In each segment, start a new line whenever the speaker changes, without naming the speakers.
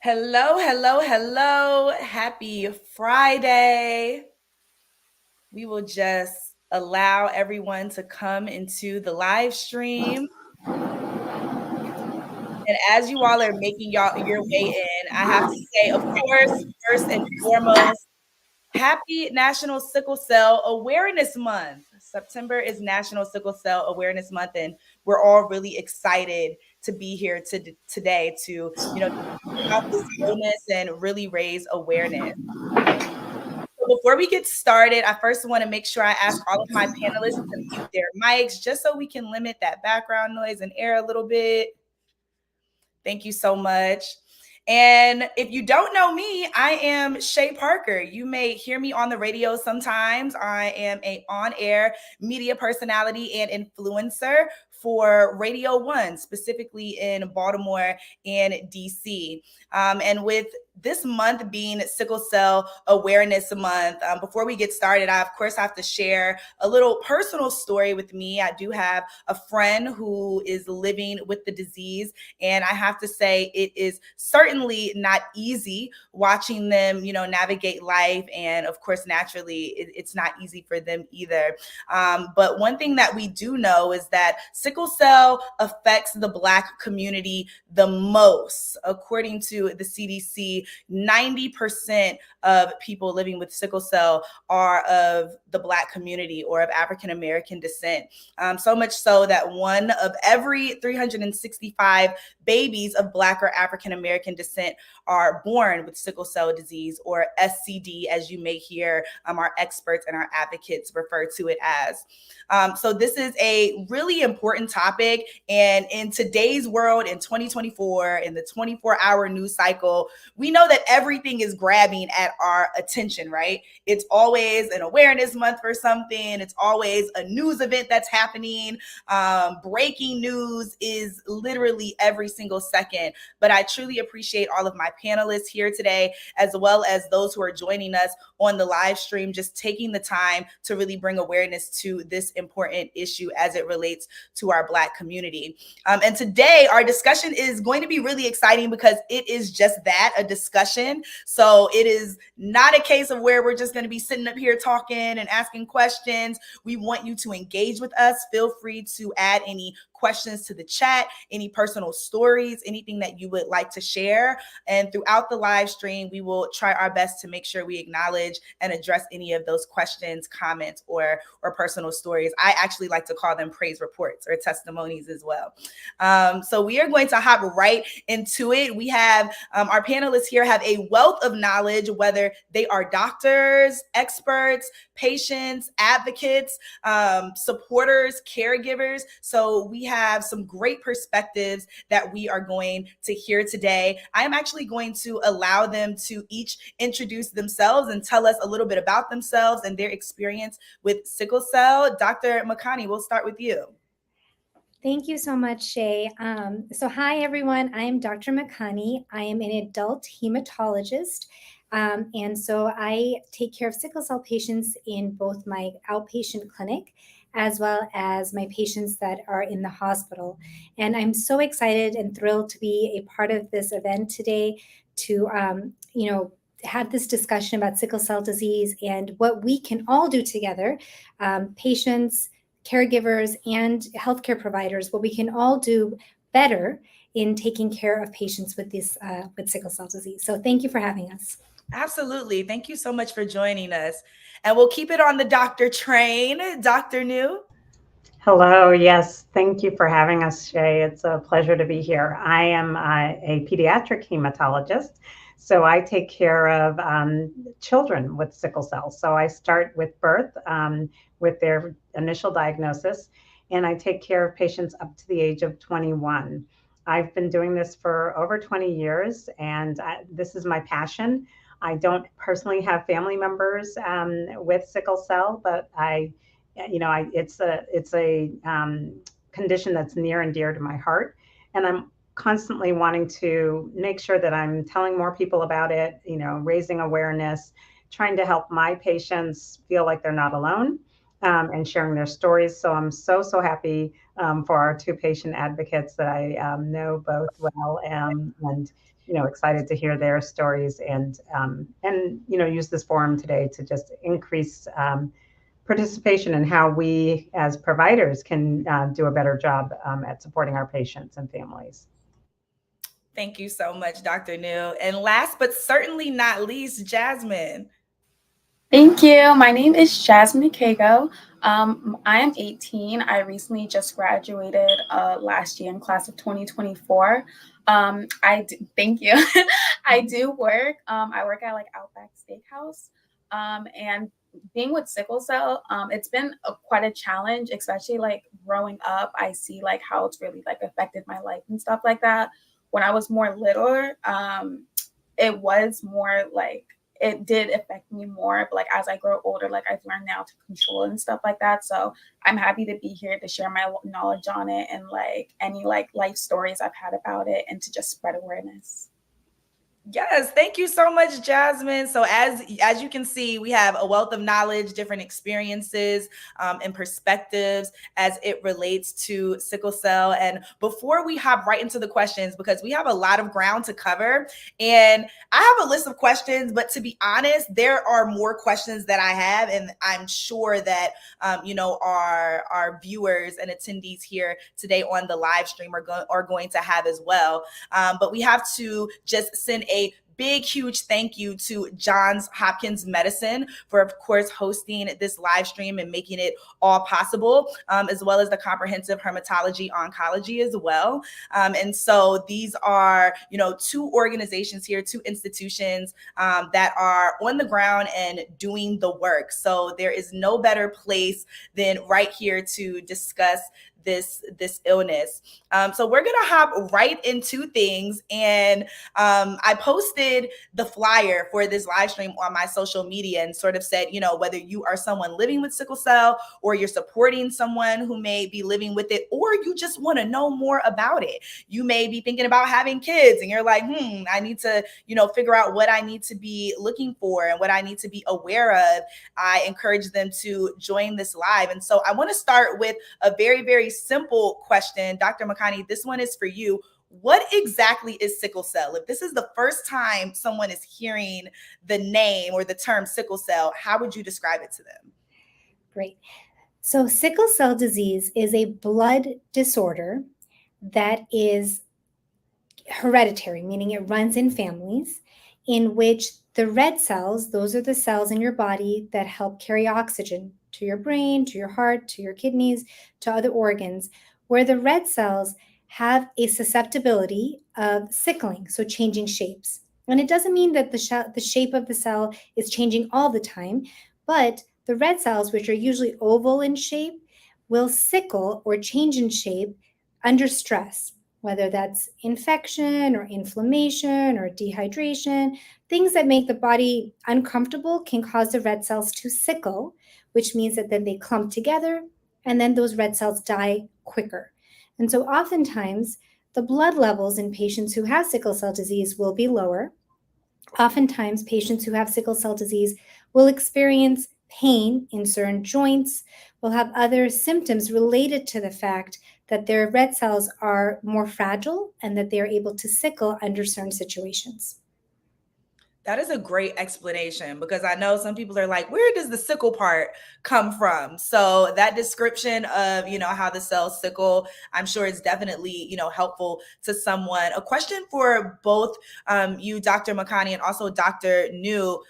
Hello, hello, hello. Happy Friday. We will just allow everyone to come into the live stream. And as you all are making your way in, I have to say, of course, first and foremost, happy National Sickle Cell Awareness Month. September is National Sickle Cell Awareness Month, and we're all really excited to be here today to, about this illness and really raise awareness. So before we get started, I first want to make sure I ask all of my panelists to mute their mics just so we can limit that background noise and air a little bit. Thank you so much. And if you don't know me, I am Shay Parker. You may hear me on the radio sometimes. I am an on-air media personality and influencer for Radio One, specifically in Baltimore and DC. And with this month being Sickle Cell Awareness Month, before we get started, I, of course, have to share a little personal story with me. I do have a friend who is living with the disease, and I have to say it is certainly not easy watching them, navigate life. And of course, naturally, it's not easy for them either. But one thing that we do know is that sickle cell affects the Black community the most. According to the CDC, 90% of people living with sickle cell are of the Black community or of African American descent. So much so that one of every 365 babies of Black or African American descent are born with sickle cell disease, or SCD, as you may hear our experts and our advocates refer to it as. So this is a really important topic. And in today's world, in 2024, in the 24-hour news cycle, we know that everything is grabbing at our attention, right? It's always an awareness month for something. It's always a news event that's happening. Breaking news is literally every single second. But I truly appreciate all of my panelists here today, as well as those who are joining us on the live stream, just taking the time to really bring awareness to this important issue as it relates to our Black community. And today, our discussion is going to be really exciting because it is just that, a discussion. So it is not a case of where we're just going to be sitting up here talking and asking questions. We want you to engage with us. Feel free to add any questions to the chat, any personal stories, anything that you would like to share. And throughout the live stream, we will try our best to make sure we acknowledge and address any of those questions, comments, or personal stories. I actually like to call them praise reports or testimonies as well. So we are going to hop right into it. We have our panelists here have a wealth of knowledge, whether they are doctors, experts, patients, advocates, supporters, caregivers. So we have some great perspectives that we are going to hear today. I am actually going to allow them to each introduce themselves and tell us a little bit about themselves and their experience with sickle cell. Dr. Makani, we'll start with you.
Thank you so much, Shay. So hi, everyone. I am Dr. Makani. I am an adult hematologist. And so I take care of sickle cell patients in both my outpatient clinic as well as my patients that are in the hospital. And I'm so excited and thrilled to be a part of this event today to, have this discussion about sickle cell disease and what we can all do together, patients, caregivers, and healthcare providers, what we can all do better in taking care of patients with this with sickle cell disease. So thank you for having us.
Absolutely. Thank you so much for joining us. And we'll keep it on the doctor train. Dr. New.
Hello. Yes. Thank you for having us, Shay. It's a pleasure to be here. I am a pediatric hematologist. So I take care of children with sickle cell. So I start with birth with their initial diagnosis, and I take care of patients up to the age of 21. I've been doing this for over 20 years, and this is my passion. I don't personally have family members with sickle cell, but it's a condition that's near and dear to my heart, and I'm constantly wanting to make sure that I'm telling more people about it, raising awareness, trying to help my patients feel like they're not alone, and sharing their stories. So I'm so happy for our two patient advocates that I know both well, and excited to hear their stories, and use this forum today to just increase participation in how we as providers can do a better job at supporting our patients and families.
Thank you so much, Dr. New. And last but certainly not least, Jasmine.
Thank you. My name is Jasmine Kago. I am 18. I recently just graduated last year in class of 2024. Thank you. I do work. I work at like Outback Steakhouse. And being with sickle cell, it's been quite a challenge, especially like growing up. I see like how it's really like affected my life and stuff like that. When I was more littler, it was more like it did affect me more, but like as I grow older, like I've learned now to control and stuff like that. So I'm happy to be here to share my knowledge on it and like any like life stories I've had about it and to just spread awareness.
Yes, thank you so much, Jasmine. So as you can see, we have a wealth of knowledge, different experiences, and perspectives as it relates to sickle cell. And before we hop right into the questions, because we have a lot of ground to cover, and I have a list of questions, but to be honest, there are more questions that I have, and I'm sure that our viewers and attendees here today on the live stream are going to have as well. But we have to just send a big, huge thank you to Johns Hopkins Medicine for, of course, hosting this live stream and making it all possible, as well as the Comprehensive Hematology Oncology as well. And so these are, two organizations here, two institutions that are on the ground and doing the work. So there is no better place than right here to discuss this illness. So we're gonna hop right into things, and I posted the flyer for this live stream on my social media and sort of said, whether you are someone living with sickle cell or you're supporting someone who may be living with it, or you just want to know more about it. You may be thinking about having kids and you're like, I need to, figure out what I need to be looking for and what I need to be aware of. I encourage them to join this live. And so I want to start with a very, very simple question. Dr. Makani, this one is for you. What exactly is sickle cell? If this is the first time someone is hearing the name or the term sickle cell, how would you describe it to them?
Great. So sickle cell disease is a blood disorder that is hereditary, meaning it runs in families, in which the red cells, those are the cells in your body that help carry oxygen to your brain, to your heart, to your kidneys, to other organs, where the red cells have a susceptibility of sickling, so changing shapes. And it doesn't mean that the shape of the cell is changing all the time, but the red cells, which are usually oval in shape, will sickle or change in shape under stress, whether that's infection or inflammation or dehydration. Things that make the body uncomfortable can cause the red cells to sickle, which means that then they clump together and then those red cells die quicker. And so oftentimes, the blood levels in patients who have sickle cell disease will be lower. Oftentimes, patients who have sickle cell disease will experience pain in certain joints, will have other symptoms related to the fact that their red cells are more fragile and that they are able to sickle under certain situations.
That is a great explanation, because I know some people are like, where does the sickle part come from? So that description of, how the cells sickle, I'm sure it's definitely, helpful to someone. A question for both you, Dr. Makani, and also Dr. New,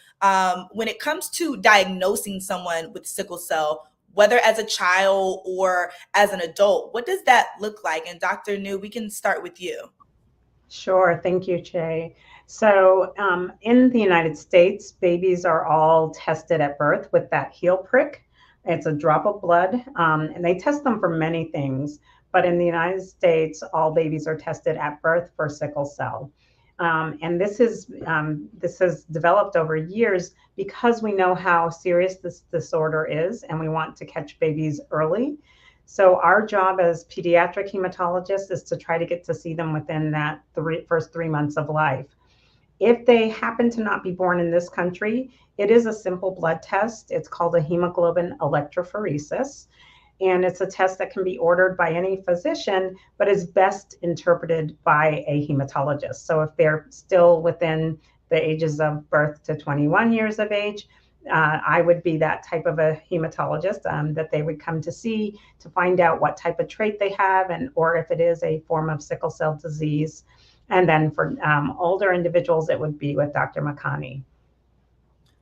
when it comes to diagnosing someone with sickle cell, whether as a child or as an adult, what does that look like? And Dr. New, we can start with you.
Sure. Thank you, Jay. So in the United States, babies are all tested at birth with that heel prick. It's a drop of blood, and they test them for many things. But in the United States, all babies are tested at birth for sickle cell. And this has developed over years because we know how serious this disorder is, and we want to catch babies early. So our job as pediatric hematologists is to try to get to see them within that first 3 months of life. If they happen to not be born in this country, it is a simple blood test. It's called a hemoglobin electrophoresis. And it's a test that can be ordered by any physician, but is best interpreted by a hematologist. So if they're still within the ages of birth to 21 years of age, I would be that type of a hematologist that they would come to see to find out what type of trait they have, and or if it is a form of sickle cell disease. And then for older individuals, it would be with Dr. Makani.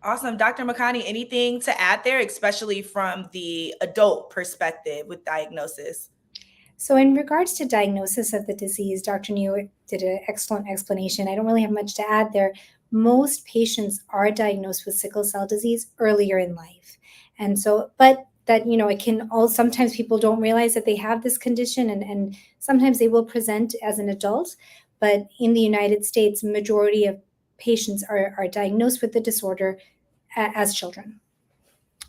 Awesome. Dr. Makani, anything to add there, especially from the adult perspective with diagnosis?
So, in regards to diagnosis of the disease, Dr. New did an excellent explanation. I don't really have much to add there. Most patients are diagnosed with sickle cell disease earlier in life. And so, but that, it can all sometimes people don't realize that they have this condition, and sometimes they will present as an adult. But in the United States, majority of patients are diagnosed with the disorder as children.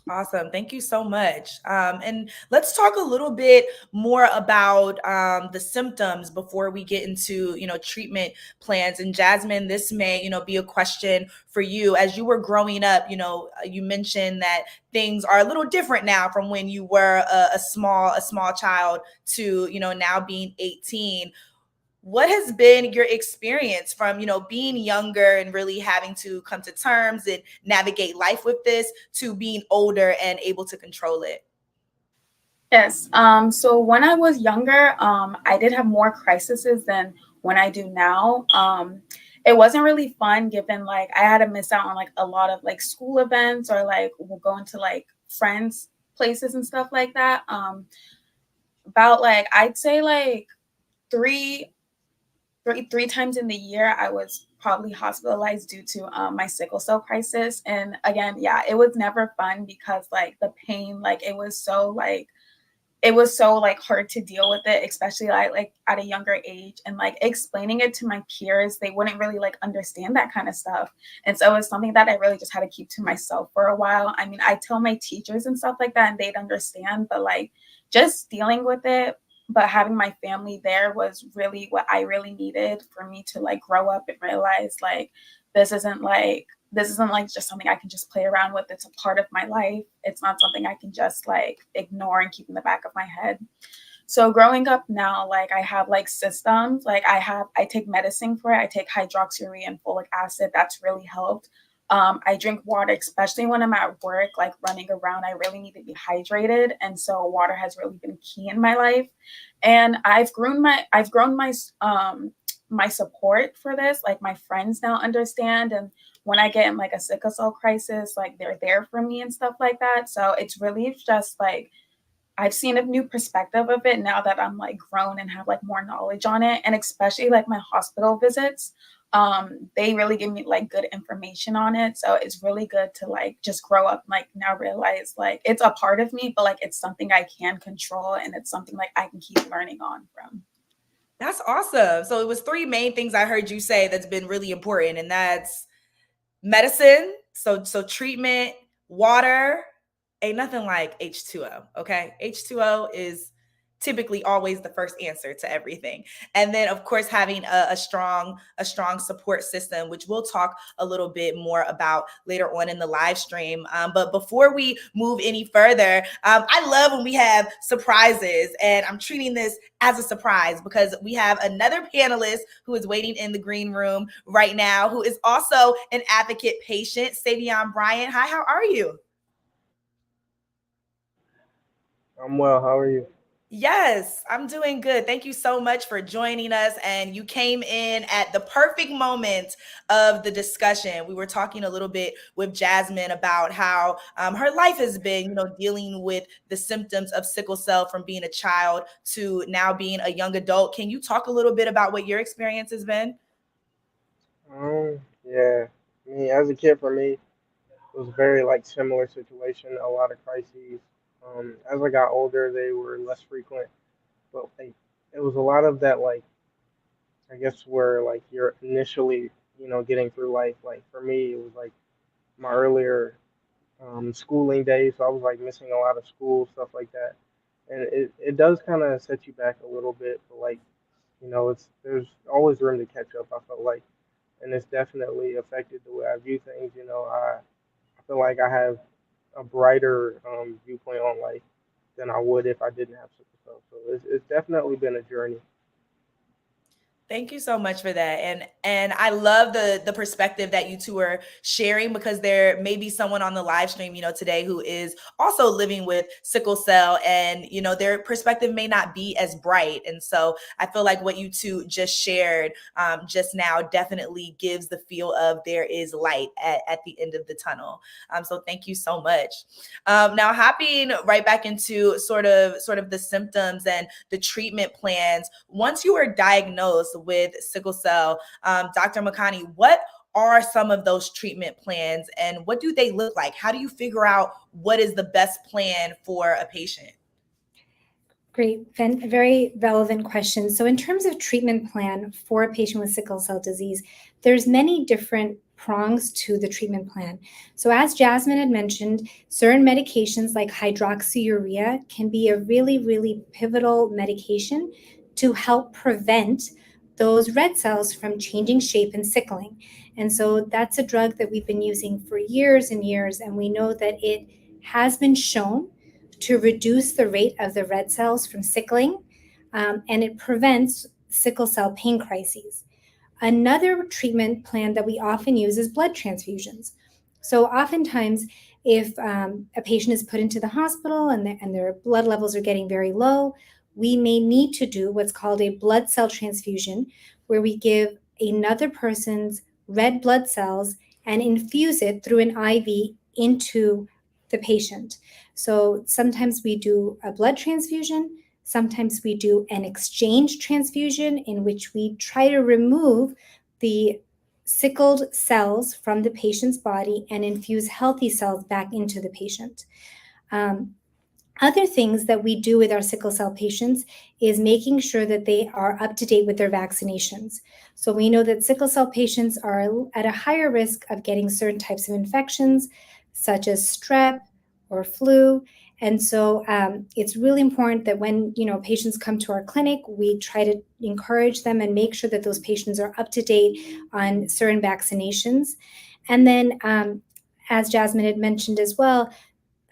Awesome. Thank you so much. And let's talk a little bit more about the symptoms before we get into, treatment plans. And Jasmine, this may, be a question for you. As you were growing up, you mentioned that things are a little different now from when you were a small child to, now being 18. What has been your experience from being younger and really having to come to terms and navigate life with this to being older and able to control it?
Yes. So when I was younger, I did have more crises than when I do now. It wasn't really fun given like I had to miss out on like a lot of like school events or like we'll go into like friends places and stuff like that. About like I'd say like three three times in the year I was probably hospitalized due to my sickle cell crisis. And again, yeah, it was never fun because like the pain, like it was so like hard to deal with it, especially like at a younger age, and like explaining it to my peers, they wouldn't really like understand that kind of stuff. And so it's something that I really just had to keep to myself for a while. I mean, I tell my teachers and stuff like that and they'd understand, but like just dealing with it, but having my family there was really what I really needed for me to like grow up and realize like this isn't like this isn't like just something I can just play around with. It's a part of my life. It's not something I can just like ignore and keep in the back of my head. So growing up now, like I have like systems, like I take medicine for it. I take hydroxyurea and folic acid. That's really helped. I drink water, especially when I'm at work, like running around. I really need to be hydrated, and so water has really been key in my life. And I've grown my support for this. Like my friends now understand, and when I get in like a sickle cell crisis, like they're there for me and stuff like that. So it's really just like I've seen a new perspective of it now that I'm like grown and have like more knowledge on it. And especially like my hospital visits, they really give me like good information on it. So it's really good to like just grow up, like now realize like it's a part of me, but like it's something I can control and it's something like I can keep learning on from.
That's awesome. So it was three main things I heard you say that's been really important, and that's medicine, so treatment, water. Ain't nothing like H2O, okay? H2O is typically always the first answer to everything. And then of course having a strong support system, which we'll talk a little bit more about later on in the live stream. But before we move any further, I love when we have surprises, and I'm treating this as a surprise because we have another panelist who is waiting in the green room right now, who is also an advocate patient, Savion Bryant. Hi, how are you?
I'm well. How are you?
Yes, I'm doing good. Thank you so much for joining us. And you came in at the perfect moment of the discussion. We were talking a little bit with Jasmine about how her life has been, dealing with the symptoms of sickle cell from being a child to now being a young adult. Can you talk a little bit about what your experience has been?
Yeah. I mean, as a kid, for me, it was very like similar situation. A lot of crises. As I got older, they were less frequent, but like it was a lot of that. Like I guess where like you're initially, getting through life. Like for me, it was like my earlier schooling days. So I was like missing a lot of school stuff like that, and it does kind of set you back a little bit. But like it's there's always room to catch up. I felt like. and it's definitely affected the way I view things. I feel like I have a brighter viewpoint on life than I would if I didn't have sickle cell. So it's definitely been a journey.
Thank you so much for that. And I love the perspective that you two are sharing, because there may be someone on the live stream, today who is also living with sickle cell, and their perspective may not be as bright. And so I feel like what you two just shared just now definitely gives the feel of there is light at the end of the tunnel. So thank you so much. Now hopping right back into sort of the symptoms and the treatment plans. Once you are diagnosed with sickle cell, Dr. Makani, what are some of those treatment plans and what do they look like? How do you figure out what is the best plan for a patient?
Great, very relevant question. So in terms of treatment plan for a patient with sickle cell disease, there's many different prongs to the treatment plan. So as Jasmine had mentioned, certain medications like hydroxyurea can be a really, really pivotal medication to help prevent those red cells from changing shape and sickling. And so that's a drug that we've been using for years and years, and we know that it has been shown to reduce the rate of the red cells from sickling, and it prevents sickle cell pain crises. Another treatment plan that we often use is blood transfusions. So oftentimes, if a patient is put into the hospital and their blood levels are getting very low, we may need to do what's called a blood cell transfusion, where we give another person's red blood cells and infuse it through an IV into the patient. So sometimes we do a blood transfusion, sometimes we do an exchange transfusion in which we try to remove the sickled cells from the patient's body and infuse healthy cells back into the patient. Other things that we do with our sickle cell patients is making sure that they are up to date with their vaccinations. So we know that sickle cell patients are at a higher risk of getting certain types of infections, such as strep or flu. And so it's really important that when patients come to our clinic, we try to encourage them and make sure that those patients are up to date on certain vaccinations. And then, as Jasmine had mentioned as well,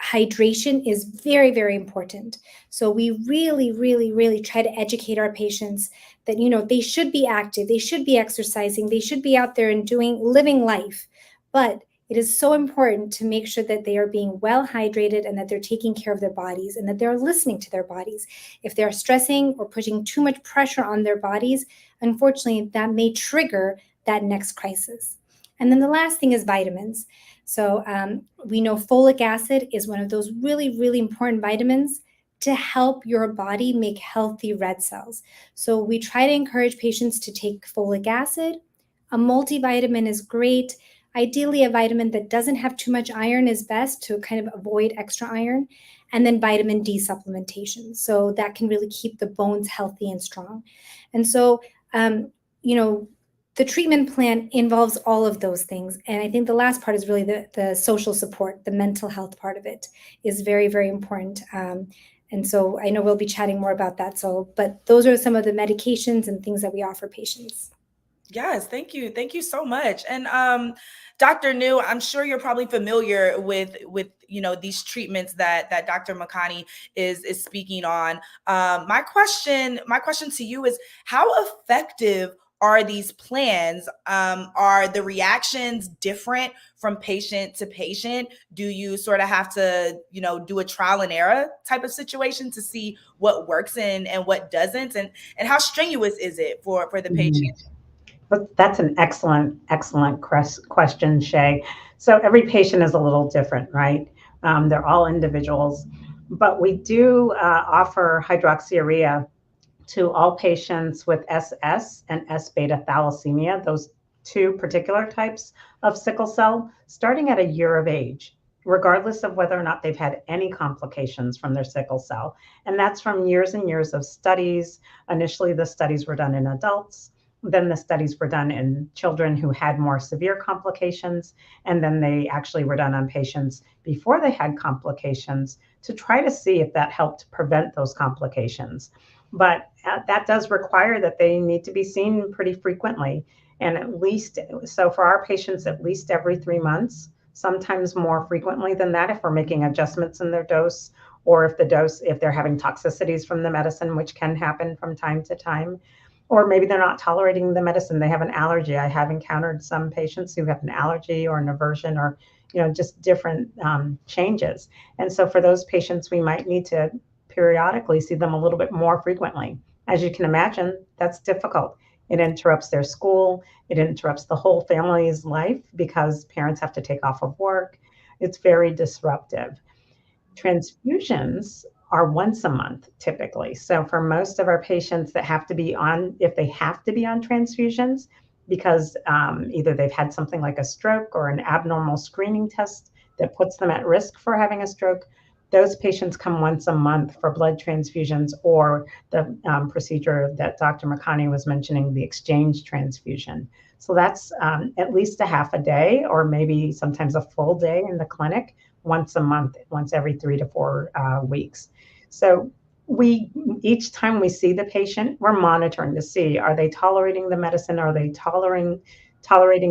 hydration is very, very important. So we really, really, really try to educate our patients that, they should be active, they should be exercising, they should be out there and living life. But it is so important to make sure that they are being well hydrated and that they're taking care of their bodies and that they're listening to their bodies. If they're stressing or putting too much pressure on their bodies, unfortunately, that may trigger that next crisis. And then the last thing is vitamins. So we know folic acid is one of those really, really important vitamins to help your body make healthy red cells. So we try to encourage patients to take folic acid. A multivitamin is great. Ideally, a vitamin that doesn't have too much iron is best to kind of avoid extra iron. And then vitamin D supplementation. So that can really keep the bones healthy and strong. And so, the treatment plan involves all of those things. And I think the last part is really the social support, the mental health part of it is very, very important. And so I know we'll be chatting more about that. But those are some of the medications and things that we offer patients.
Yes, thank you. Thank you so much. And Dr. New, I'm sure you're probably familiar with these treatments that Dr. Makani is speaking on. My question to you is, how effective are these plans? Are the reactions different from patient to patient? Do you sort of have to, do a trial and error type of situation to see what works and what doesn't? And how strenuous is it for the patient?
That's an excellent, excellent question, Shay. So every patient is a little different, right? They're all individuals, but we do offer hydroxyurea to all patients with SS and S beta thalassemia, those two particular types of sickle cell, starting at a year of age, regardless of whether or not they've had any complications from their sickle cell. And that's from years and years of studies. Initially, the studies were done in adults. Then the studies were done in children who had more severe complications. And then they actually were done on patients before they had complications to try to see if that helped prevent those complications. But that does require that they need to be seen pretty frequently. And at least, so for our patients, at least every 3 months, sometimes more frequently than that if we're making adjustments in their dose, or if they're having toxicities from the medicine, which can happen from time to time, or maybe they're not tolerating the medicine, they have an allergy. I have encountered some patients who have an allergy or an aversion, or just different changes. And so for those patients, we might need to periodically see them a little bit more frequently. As you can imagine, that's difficult. It interrupts their school, it interrupts the whole family's life because parents have to take off of work. It's very disruptive. Transfusions are once a month typically. So for most of our patients that have to be on, if they have to be on transfusions, because either they've had something like a stroke or an abnormal screening test that puts them at risk for having a stroke, those patients come once a month for blood transfusions, or the procedure that Dr. Makani was mentioning, the exchange transfusion. So that's at least a half a day, or maybe sometimes a full day in the clinic, once a month, once every 3 to 4 weeks. So each time we see the patient, we're monitoring to see, are they tolerating the medicine? Are they tolerating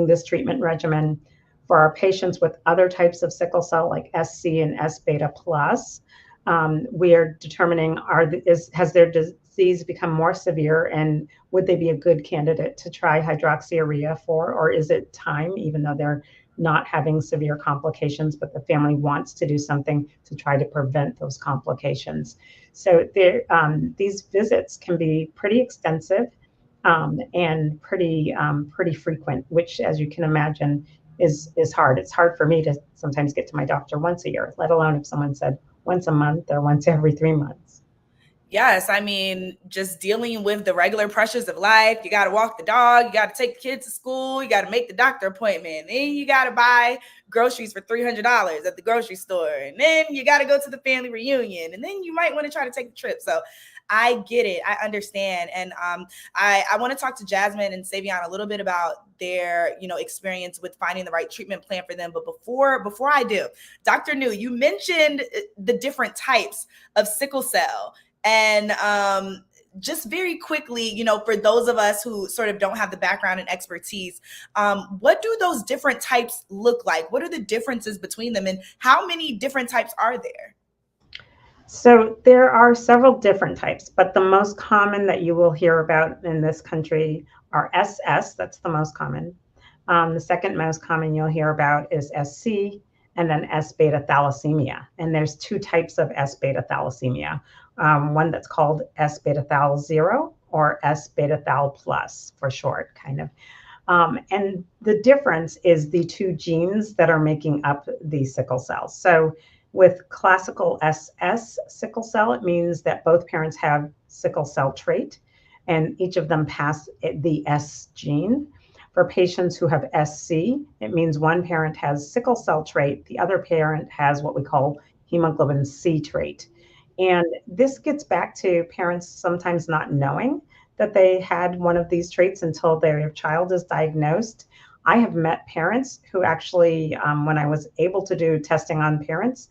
this treatment regimen? For our patients with other types of sickle cell, like SC and S beta plus, we are determining, has their disease become more severe, and would they be a good candidate to try hydroxyurea for, or is it time, even though they're not having severe complications, but the family wants to do something to try to prevent those complications. So these visits can be pretty extensive and pretty frequent, which, as you can imagine, is hard. It's hard for me to sometimes get to my doctor once a year, let alone if someone said once a month or once every 3 months.
Yes, I mean, just dealing with the regular pressures of life. You got to walk the dog, you got to take the kids to school, you got to make the doctor appointment, then you got to buy groceries for $300 at the grocery store, and then you got to go to the family reunion, and then you might want to try to take a trip. So I get it. I understand. And I want to talk to Jasmine and Savion a little bit about their, experience with finding the right treatment plan for them. But before I do, Dr. New, you mentioned the different types of sickle cell. And just very quickly, for those of us who sort of don't have the background and expertise, what do those different types look like? What are the differences between them, and how many different types are there?
So there are several different types, but the most common that you will hear about in this country are SS. That's the most common. The second most common you'll hear about is SC, and then S beta thalassemia. And there's two types of S beta thalassemia. One that's called S beta thal 0 or S beta thal plus for short, kind of. And the difference is the two genes that are making up the sickle cells. So with classical SS sickle cell, it means that both parents have sickle cell trait, and each of them pass the S gene. For patients who have SC, it means one parent has sickle cell trait, the other parent has what we call hemoglobin C trait. And this gets back to parents sometimes not knowing that they had one of these traits until their child is diagnosed. I have met parents who actually, when I was able to do testing on parents,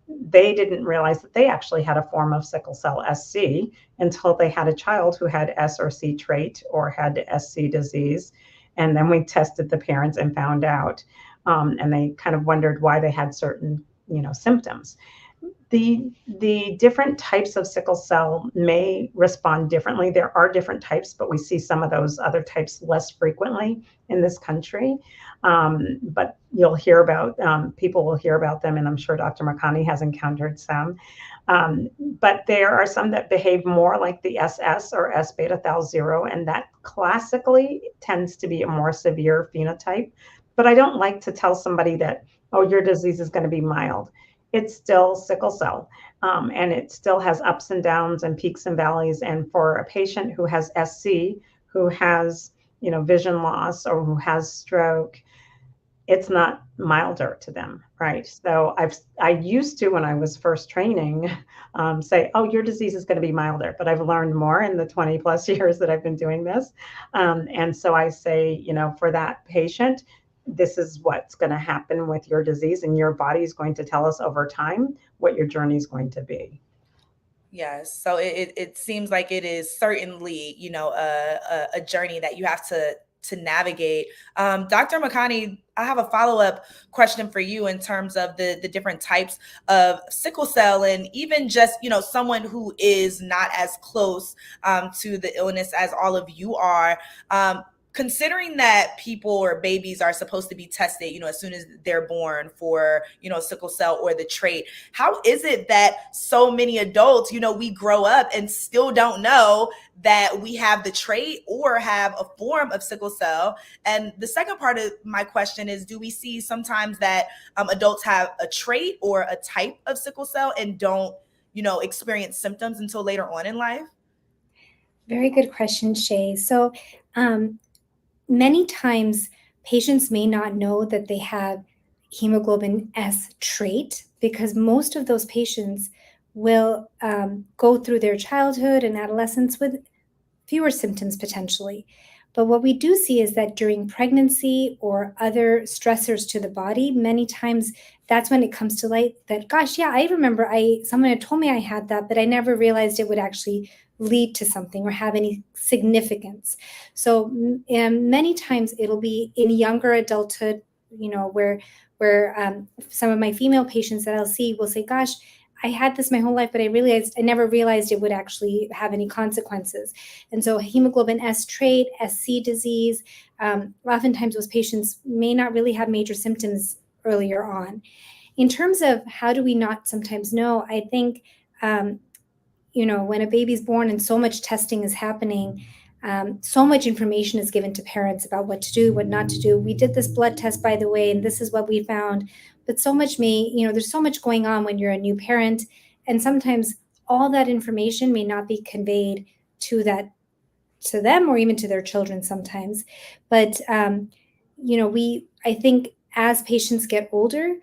they didn't realize that they actually had a form of sickle cell SC until they had a child who had S or C trait or had SC disease. And then we tested the parents and found out, and they kind of wondered why they had certain, symptoms. The different types of sickle cell may respond differently. There are different types, but we see some of those other types less frequently in this country. But you'll hear about, people will hear about them, and I'm sure Dr. Makani has encountered some. But there are some that behave more like the SS or S beta thal 0, and that classically tends to be a more severe phenotype. But I don't like to tell somebody that, oh, your disease is going to be mild. It's still sickle cell, and it still has ups and downs and peaks and valleys. And for a patient who has SC, who has, vision loss, or who has stroke, it's not milder to them, right? So I used to, when I was first training, say, oh, your disease is going to be milder, but I've learned more in the 20 plus years that I've been doing this. And so I say, for that patient, this is what's going to happen with your disease, and your body is going to tell us over time what your journey is going to be.
Yes. So it seems like it is certainly, a journey that you have to navigate. Dr. Makani, I have a follow-up question for you in terms of the different types of sickle cell, and even just, someone who is not as close to the illness as all of you are. Considering that people or babies are supposed to be tested, as soon as they're born for, sickle cell or the trait, how is it that so many adults, we grow up and still don't know that we have the trait or have a form of sickle cell? And the second part of my question is, do we see sometimes that adults have a trait or a type of sickle cell and don't, experience symptoms until later on in life?
Very good question, Shay. So many times patients may not know that they have hemoglobin S trait, because most of those patients will go through their childhood and adolescence with fewer symptoms potentially. But what we do see is that during pregnancy or other stressors to the body, many times that's when it comes to light that, gosh, yeah, I remember someone had told me I had that, but I never realized it would actually lead to something or have any significance. So many times it'll be in younger adulthood, where some of my female patients that I'll see will say, gosh, I had this my whole life, but I never realized it would actually have any consequences. And so hemoglobin S trait, SC disease, oftentimes those patients may not really have major symptoms earlier on. In terms of how do we not sometimes know, I think, when a baby's born and so much testing is happening, so much information is given to parents about what to do, what not to do. We did this blood test, by the way, and this is what we found. But so much there's so much going on when you're a new parent. And sometimes all that information may not be conveyed to them or even to their children sometimes. But, I think as patients get older,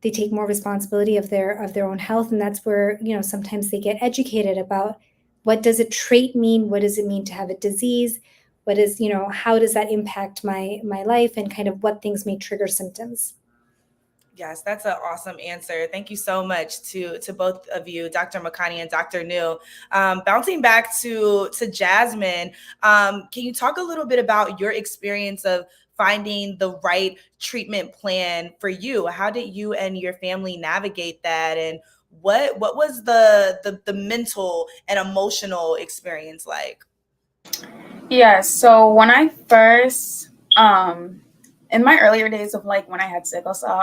they take more responsibility of their own health. And that's where, sometimes they get educated about what does a trait mean? What does it mean to have a disease? How does that impact my life, and kind of what things may trigger symptoms?
Yes, that's an awesome answer. Thank you so much to both of you, Dr. Makani and Dr. New. Bouncing back to Jasmine, can you talk a little bit about your experience of finding the right treatment plan for you? How did you and your family navigate that, and what was the mental and emotional experience like?
Yeah, so when I first, in my earlier days of like when I had sickle cell,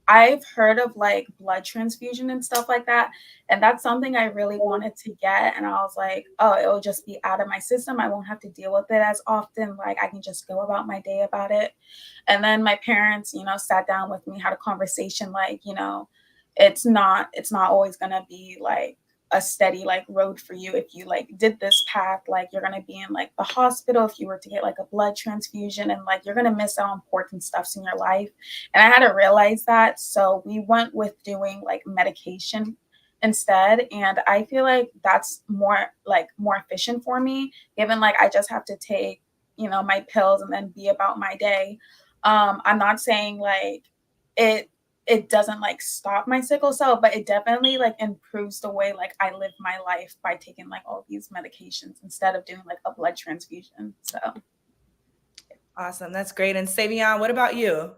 I've heard of like blood transfusion and stuff like that. And that's something I really wanted to get. And I was like, oh, it'll just be out of my system. I won't have to deal with it as often. Like I can just go about my day about it. And then my parents, sat down with me, had a conversation like, it's not always gonna be like a steady like road for you. If you like did this path, like you're going to be in like the hospital if you were to get like a blood transfusion, and like you're going to miss out on important stuffs in your life. And I had to realize that, so we went with doing like medication instead. And I feel like that's more efficient for me, given like I just have to take my pills and then be about my day. I'm not saying like it doesn't like stop my sickle cell, but it definitely like improves the way like I live my life by taking like all these medications instead of doing like a blood transfusion. So
Awesome. That's great. And Savion, what about you?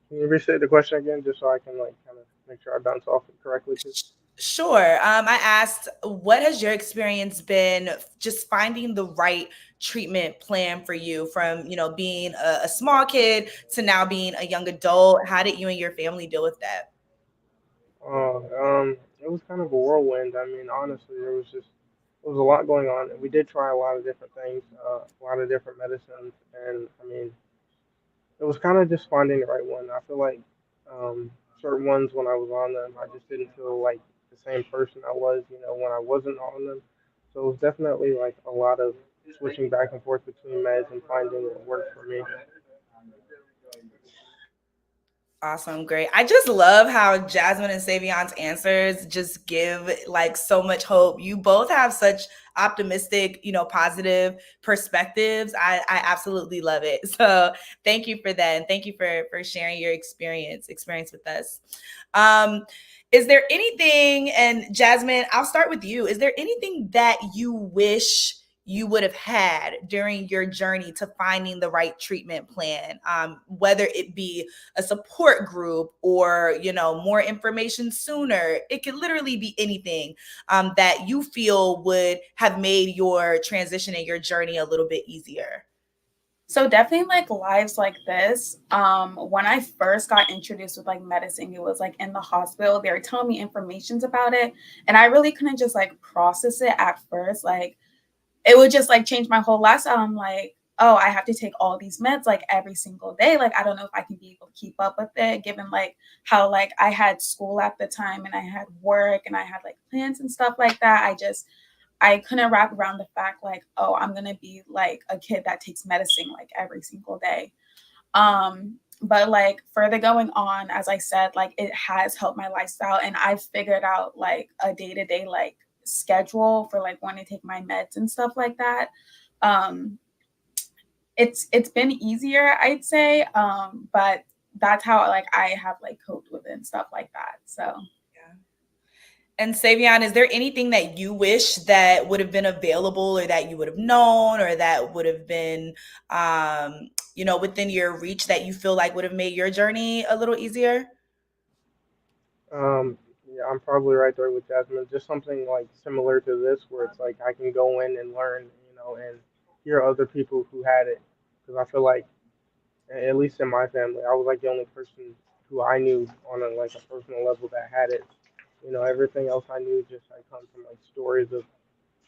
Can you restate the question again, just so I can like kind of make sure I bounce off it correctly, too?
Sure. I asked, what has your experience been just finding the right treatment plan for you from, being a small kid to now being a young adult? How did you and your family deal with that?
It was kind of a whirlwind. I mean, honestly, there was a lot going on, and we did try a lot of different things, a lot of different medicines, and I mean, it was kind of just finding the right one. I feel like certain ones when I was on them, I just didn't feel like the same person I was, when I wasn't on them. So it was definitely like a lot of switching back and forth between meds and finding what worked for me.
Awesome. Great. I just love how Jasmine and Savion's answers just give like so much hope. You both have such optimistic, positive perspectives. I absolutely love it. So thank you for that. And thank you for sharing your experience with us. Um, is there anything, and Jasmine, I'll start with you. Is there anything that you wish you would have had during your journey to finding the right treatment plan, whether it be a support group or more information sooner? It could literally be anything that you feel would have made your transition and your journey a little bit easier.
So definitely like lives like this. When I first got introduced with like medicine, it was like in the hospital. They were telling me informations about it, and I really couldn't just like process it at first. Like it would just like change my whole lifestyle. I'm like, oh, I have to take all these meds like every single day. Like I don't know if I can be able to keep up with it, given like how like I had school at the time and I had work and I had like plans and stuff like that. I couldn't wrap around the fact like, oh, I'm gonna be like a kid that takes medicine like every single day. But like further going on, as I said, like it has helped my lifestyle, and I've figured out like a day-to-day like schedule for like when to take my meds and stuff like that. Um, it's been easier, I'd say. But that's how like I have like coped with it and stuff like that. So
and Savion, is there anything that you wish that would have been available or that you would have known or that would have been, within your reach that you feel like would have made your journey a little easier?
Yeah, I'm probably right there with Jasmine. Just something like similar to this, where it's like I can go in and learn, and hear other people who had it. Because I feel like, at least in my family, I was like the only person who I knew on like a personal level that had it. Everything else I knew just like come from like stories of,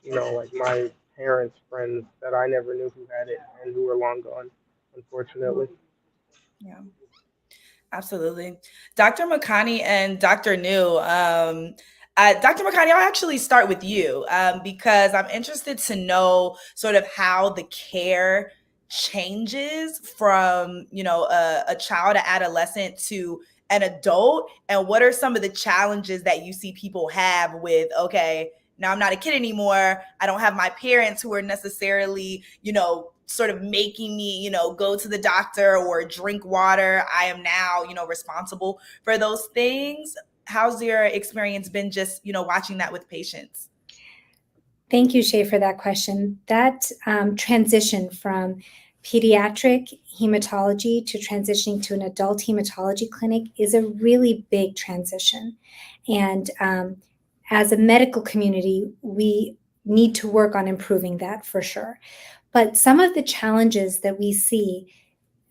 like my parents' friends that I never knew who had it and who were long gone, unfortunately.
Yeah. Absolutely. Dr. Makani and Dr. New, Dr. Makani, I'll actually start with you because I'm interested to know sort of how the care changes from, a child, an adolescent to an adult, and what are some of the challenges that you see people have with, okay, now I'm not a kid anymore. I don't have my parents who are necessarily, sort of making me, go to the doctor or drink water. I am now, responsible for those things. How's your experience been just, watching that with patients?
Thank you, Shay, for that question. That transition from pediatric hematology to transitioning to an adult hematology clinic is a really big transition. And as a medical community, we need to work on improving that for sure. But some of the challenges that we see,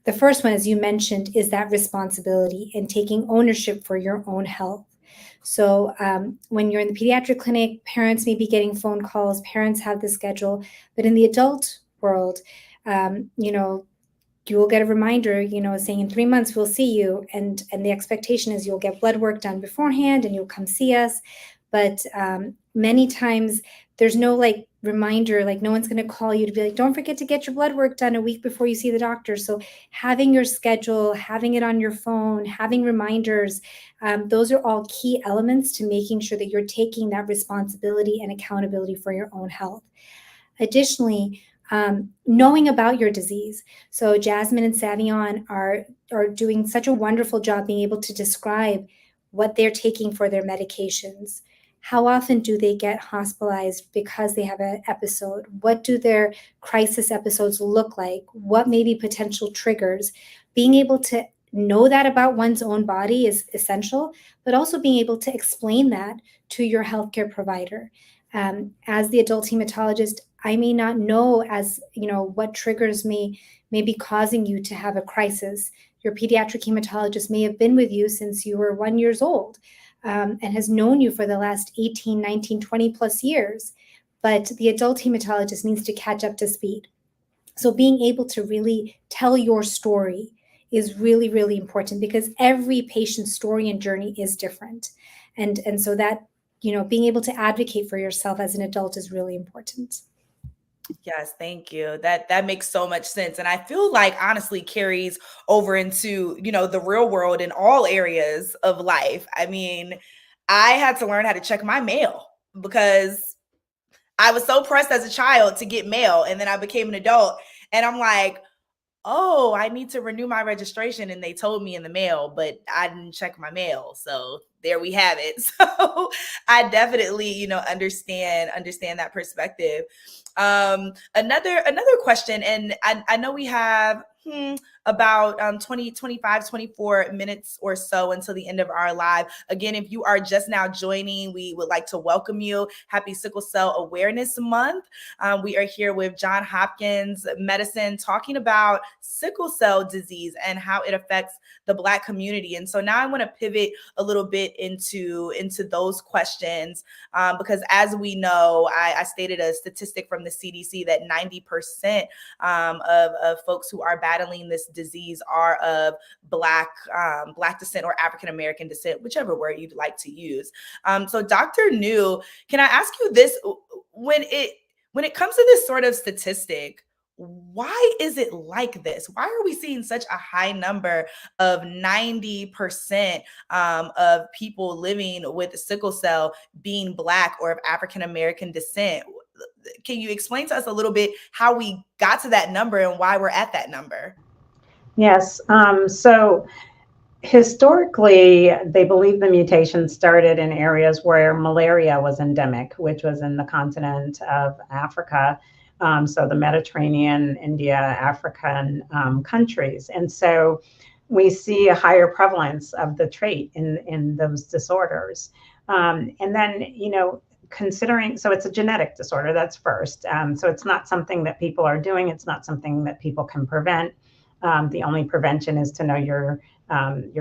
the first one, as you mentioned, is that responsibility and taking ownership for your own health. So when you're in the pediatric clinic, parents may be getting phone calls, parents have the schedule, but in the adult world, you will get a reminder, saying in 3 months we'll see you, and the expectation is you'll get blood work done beforehand and you'll come see us. But many times there's no like reminder, like no one's going to call you to be like, don't forget to get your blood work done a week before you see the doctor. So having your schedule, having it on your phone, having reminders, those are all key elements to making sure that you're taking that responsibility and accountability for your own health. Additionally, knowing about your disease. So Jasmine and Savion are doing such a wonderful job being able to describe what they're taking for their medications. How often do they get hospitalized because they have an episode? What do their crisis episodes look like? What may be potential triggers? Being able to know that about one's own body is essential, but also being able to explain that to your healthcare provider. As the adult hematologist, I may not know what triggers may be causing you to have a crisis. Your pediatric hematologist may have been with you since you were 1 year old and has known you for the last 18, 19, 20 plus years. But the adult hematologist needs to catch up to speed. So being able to really tell your story is really, really important because every patient's story and journey is different. And so that, being able to advocate for yourself as an adult is really important.
Yes, thank you. That makes so much sense. And I feel like honestly carries over into, the real world in all areas of life. I mean, I had to learn how to check my mail because I was so pressed as a child to get mail, and then I became an adult, and I'm like, oh, I need to renew my registration. And they told me in the mail, but I didn't check my mail. So there we have it. So I definitely, understand that perspective. Another question, and I know we have about 20, 25, 24 minutes or so until the end of our live. Again, if you are just now joining, we would like to welcome you. Happy Sickle Cell Awareness Month. We are here with John Hopkins Medicine talking about sickle cell disease and how it affects the Black community. And so now I want to pivot a little bit into those questions because as we know, I stated a statistic from the CDC that 90% of folks who are battling this disease are of Black descent or African American descent, whichever word you'd like to use. So Dr. New, can I ask you this? When it comes to this sort of statistic, why is it like this? Why are we seeing such a high number of 90% of people living with sickle cell being Black or of African American descent? Can you explain to us a little bit how we got to that number and why we're at that number?
Yes. So historically, they believe the mutation started in areas where malaria was endemic, which was in the continent of Africa. So the Mediterranean, India, African countries. And so we see a higher prevalence of the trait in those disorders. And then, considering, so it's a genetic disorder, that's first. So it's not something that people are doing. It's not something that people can prevent. The only prevention is to know your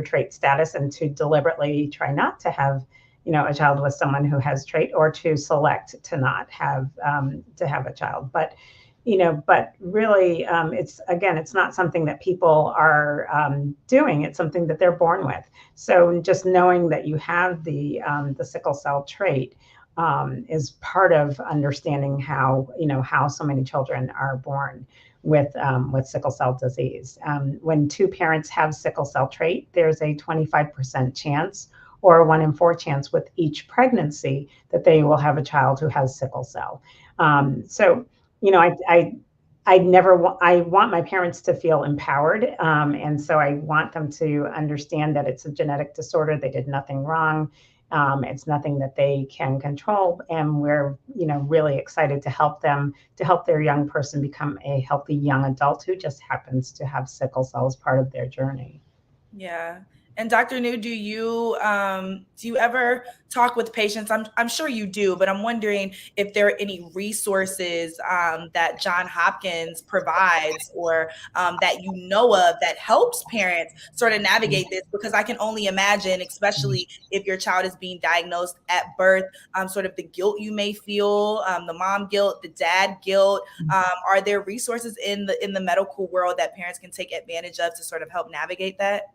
trait status and to deliberately try not to have, a child with someone who has trait, or to select to not have a child. But really, it's not something that people are doing. It's something that they're born with. So just knowing that you have the sickle cell trait is part of understanding how so many children are born with sickle cell disease. When two parents have sickle cell trait, there's a 25% chance, or a 1 in 4 chance with each pregnancy, that they will have a child who has sickle cell. So, I want my parents to feel empowered. And so I want them to understand that it's a genetic disorder. They did nothing wrong. It's nothing that they can control. And we're, really excited to help them, to help their young person become a healthy young adult who just happens to have sickle cell as part of their journey.
Yeah. And Dr. New, do you ever talk with patients? I'm sure you do, but I'm wondering if there are any resources that John Hopkins provides, or that you know of, that helps parents sort of navigate this, because I can only imagine, especially if your child is being diagnosed at birth, sort of the guilt you may feel, the mom guilt, the dad guilt. Are there resources in the medical world that parents can take advantage of to sort of help navigate that?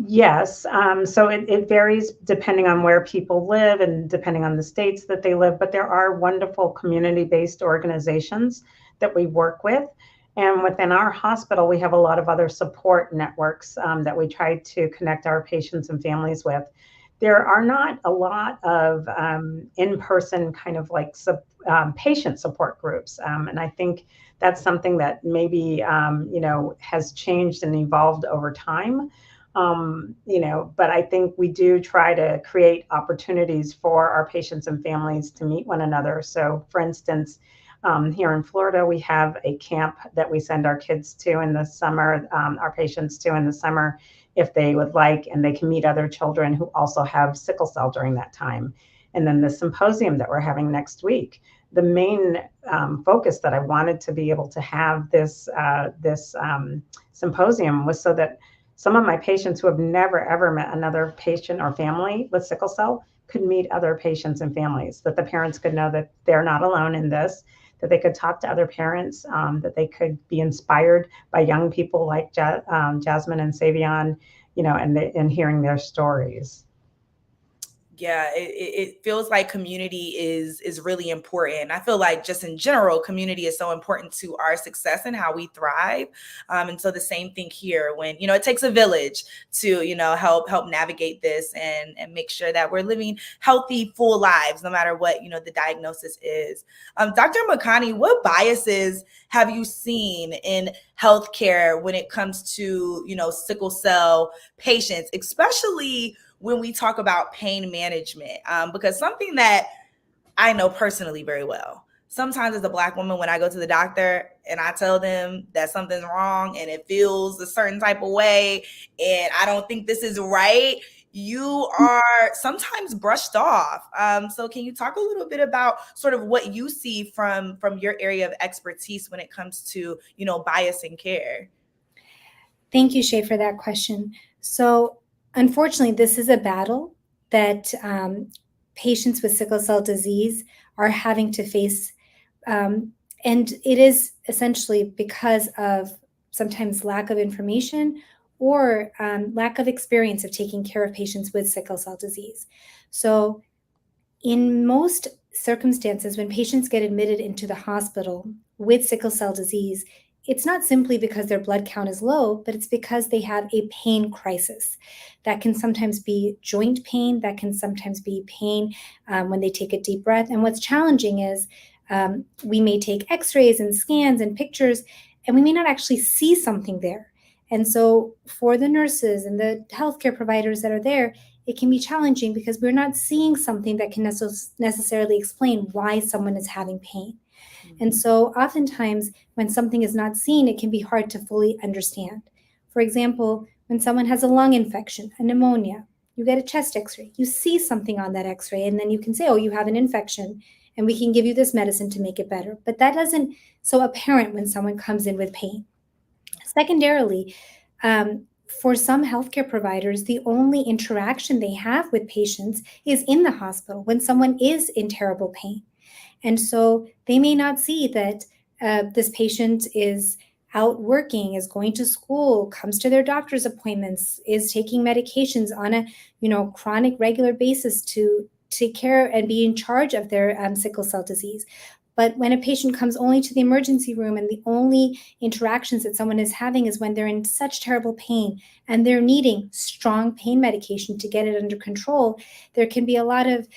Yes. So it varies depending on where people live and depending on the states that they live, but there are wonderful community-based organizations that we work with. And within our hospital, we have a lot of other support networks that we try to connect our patients and families with. There are not a lot of in-person kind of like patient support groups. And I think that's something that maybe, has changed and evolved over time. But I think we do try to create opportunities for our patients and families to meet one another. So, for instance, here in Florida, we have a camp that we send our kids to in the summer, our patients to in the summer, if they would like, and they can meet other children who also have sickle cell during that time. And then the symposium that we're having next week, the main focus that I wanted to be able to have this symposium was so that some of my patients who have never, ever met another patient or family with sickle cell could meet other patients and families, that the parents could know that they're not alone in this, that they could talk to other parents, that they could be inspired by young people like Jasmine and Savion, and hearing their stories.
Yeah, it feels like community is really important. I feel like just in general, community is so important to our success and how we thrive. And so the same thing here when, it takes a village to, help navigate this and make sure that we're living healthy, full lives, no matter what, the diagnosis is. Dr. Makani, what biases have you seen in healthcare when it comes to, sickle cell patients, especially when we talk about pain management, because something that I know personally very well. Sometimes as a Black woman, when I go to the doctor and I tell them that something's wrong and it feels a certain type of way and I don't think this is right, you are sometimes brushed off. So can you talk a little bit about sort of what you see from your area of expertise when it comes to, bias in care?
Thank you, Shay, for that question. So, unfortunately, this is a battle that patients with sickle cell disease are having to face. And it is essentially because of sometimes lack of information or lack of experience of taking care of patients with sickle cell disease. So, in most circumstances, when patients get admitted into the hospital with sickle cell disease, it's not simply because their blood count is low, but it's because they have a pain crisis. That can sometimes be joint pain, that can sometimes be pain when they take a deep breath. And what's challenging is we may take x rays and scans and pictures, and we may not actually see something there. And so, for the nurses and the healthcare providers that are there, it can be challenging because we're not seeing something that can necessarily explain why someone is having pain. And so oftentimes when something is not seen, it can be hard to fully understand. For example, when someone has a lung infection, a pneumonia, you get a chest x-ray, you see something on that x-ray, and then you can say, oh, you have an infection, and we can give you this medicine to make it better. But that doesn't so apparent when someone comes in with pain. Secondarily, for some healthcare providers, the only interaction they have with patients is in the hospital when someone is in terrible pain. And so they may not see that this patient is out working, is going to school, comes to their doctor's appointments, is taking medications on a chronic regular basis to take care and be in charge of their sickle cell disease. But when a patient comes only to the emergency room and the only interactions that someone is having is when they're in such terrible pain and they're needing strong pain medication to get it under control, there can be a lot of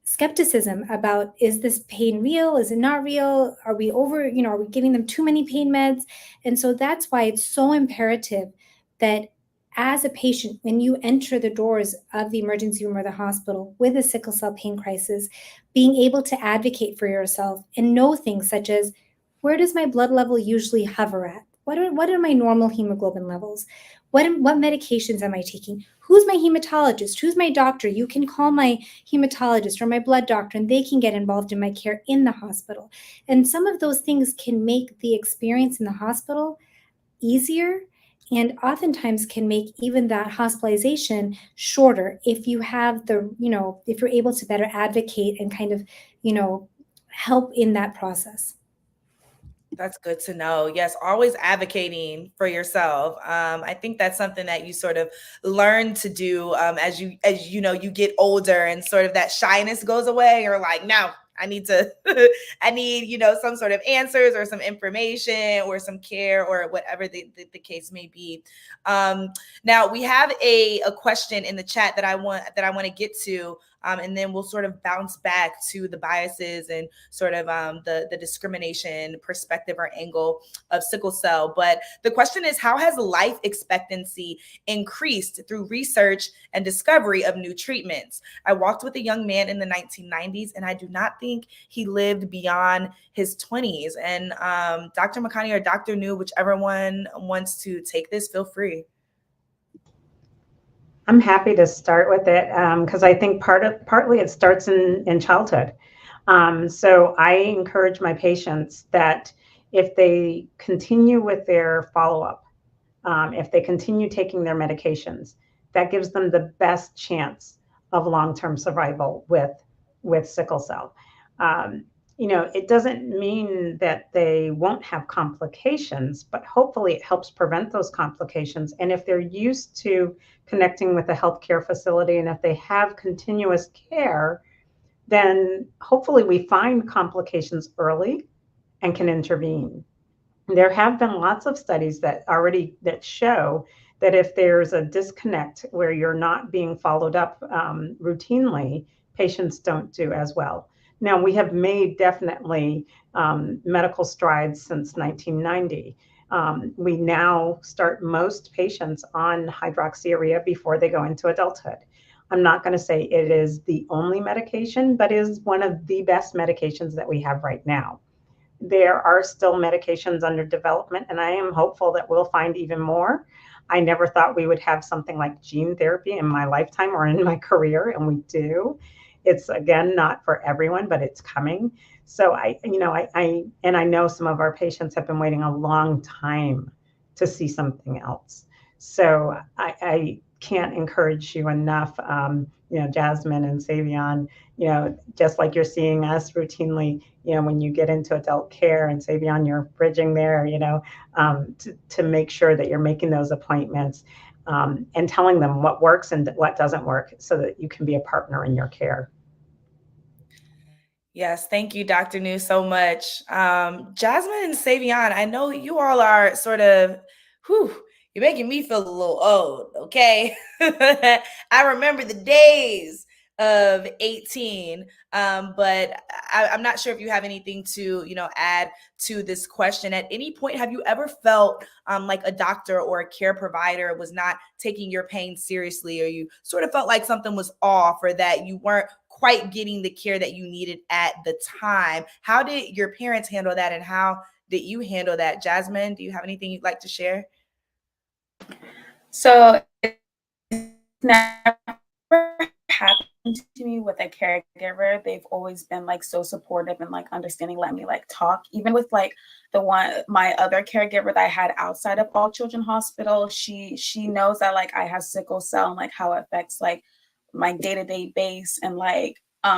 skepticism about, is this pain real? Is it not real? Are we are we giving them too many pain meds? And so that's why it's so imperative that as a patient, when you enter the doors of the emergency room or the hospital with a sickle cell pain crisis, being able to advocate for yourself and know things such as, where does my blood level usually hover at? What are my normal hemoglobin levels? What medications am I taking? Who's my hematologist? Who's my doctor? You can call my hematologist or my blood doctor, and they can get involved in my care in the hospital. And some of those things can make the experience in the hospital easier, and oftentimes can make even that hospitalization shorter if you have if you're able to better advocate and kind of, help in that process.
That's good to know. Yes, always advocating for yourself. I think that's something that you sort of learn to do as you get older and sort of that shyness goes away. You're like, no, I need to, I need some sort of answers or some information or some care or whatever the case may be. Now we have a question in the chat that I want to get to. And then we'll sort of bounce back to the biases and sort of the discrimination perspective or angle of sickle cell. But the question is, how has life expectancy increased through research and discovery of new treatments? I walked with a young man in the 1990s, and I do not think he lived beyond his 20s. And Dr. Makani or Dr. New, whichever one wants to take this, feel free.
I'm happy to start with it because I think partly it starts in childhood. So I encourage my patients that if they continue with their follow-up, if they continue taking their medications, that gives them the best chance of long-term survival with sickle cell. it doesn't mean that they won't have complications, but hopefully it helps prevent those complications. And if they're used to connecting with a healthcare facility and if they have continuous care, then hopefully we find complications early and can intervene. There have been lots of studies that show that if there's a disconnect where you're not being followed up routinely, patients don't do as well. Now, we have made definitely medical strides since 1990. We now start most patients on hydroxyurea before they go into adulthood. I'm not going to say it is the only medication, but is one of the best medications that we have right now. There are still medications under development, and I am hopeful that we'll find even more. I never thought we would have something like gene therapy in my lifetime or in my career, and we do. It's again not for everyone, but it's coming. So I know some of our patients have been waiting a long time to see something else. So I can't encourage you enough, Jasmine and Savion, just like you're seeing us routinely, when you get into adult care, and Savion, you're bridging there, to make sure that you're making those appointments, and telling them what works and what doesn't work so that you can be a partner in your care.
Yes, thank you, Dr. New, so much. Jasmine and Savion, I know you all are sort of, you're making me feel a little old, okay? I remember the days of 18, but I'm not sure if you have anything to, add to this question. At any point, have you ever felt like a doctor or a care provider was not taking your pain seriously, or you sort of felt like something was off, or that you weren't quite getting the care that you needed at the time? How did your parents handle that, and how did you handle that? Jasmine, do you have anything you'd like to share?
So it's never happened to me with a caregiver. They've always been like so supportive and like understanding, let me like talk. Even with like my other caregiver that I had outside of All Children Hospital, she knows that like I have sickle cell and like how it affects like my day-to-day base, and like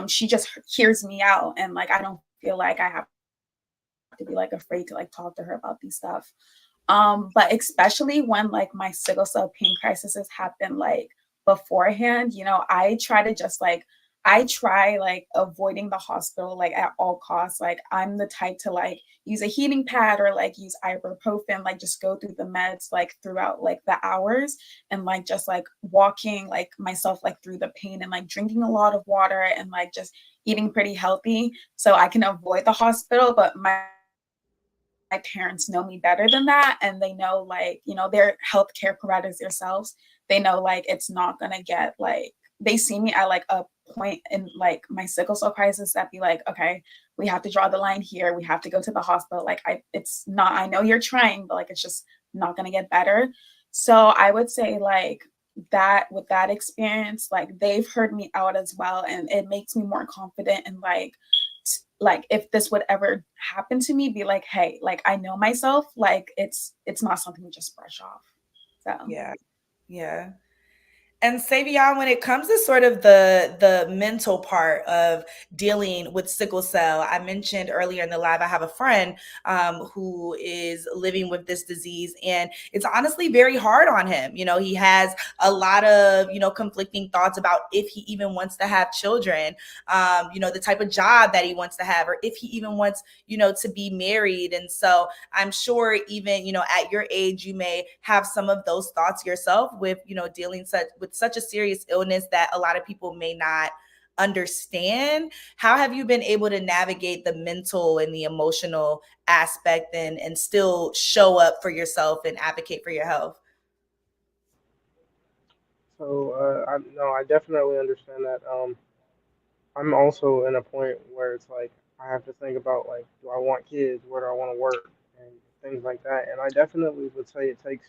she just hears me out, and like I don't feel like I have to be like afraid to like talk to her about these stuff. But especially when like my sickle cell pain crisis has happened like beforehand, I try to just like I try like avoiding the hospital like at all costs. Like I'm the type to like use a heating pad or like use ibuprofen, like just go through the meds like throughout like the hours, and like just like walking like myself like through the pain, and like drinking a lot of water, and like just eating pretty healthy so I can avoid the hospital. But my parents know me better than that, and they know like they're healthcare providers themselves. They know like it's not gonna get like, they see me at like a point in like my sickle cell crisis that be like, okay, we have to draw the line here, we have to go to the hospital. Like it's not, I know you're trying, but like it's just not gonna get better. So I would say like that with that experience, like they've heard me out as well, and it makes me more confident in like if this would ever happen to me, be like, hey, like I know myself, like it's not something to just brush off. So
Yeah. Yeah. And Savion, when it comes to sort of the mental part of dealing with sickle cell, I mentioned earlier in the live, I have a friend who is living with this disease, and it's honestly very hard on him. He has a lot of conflicting thoughts about if he even wants to have children, the type of job that he wants to have, or if he even wants to be married. And so I'm sure even at your age, you may have some of those thoughts yourself with dealing with such a serious illness that a lot of people may not understand. How have you been able to navigate the mental and the emotional aspect, and still show up for yourself and advocate for your health?
So I no, I definitely understand that. I'm also in a point where it's like I have to think about like, do I want kids? Where do I want to work? And things like that. And I definitely would say it takes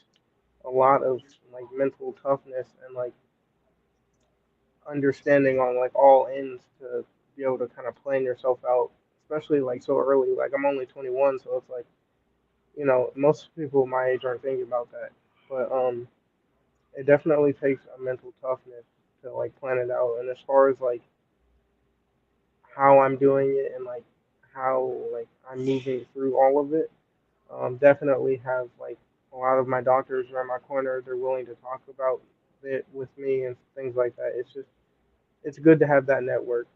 a lot of like mental toughness and like understanding on like all ends to be able to kind of plan yourself out, especially like so early. Like I'm only 21, so it's like most people my age aren't thinking about that. But it definitely takes a mental toughness to like plan it out. And as far as like how I'm doing it and like how like I'm moving through all of it. Definitely have like a lot of my doctors around my corner. They're willing to talk about it with me and things like that. It's good to have that network.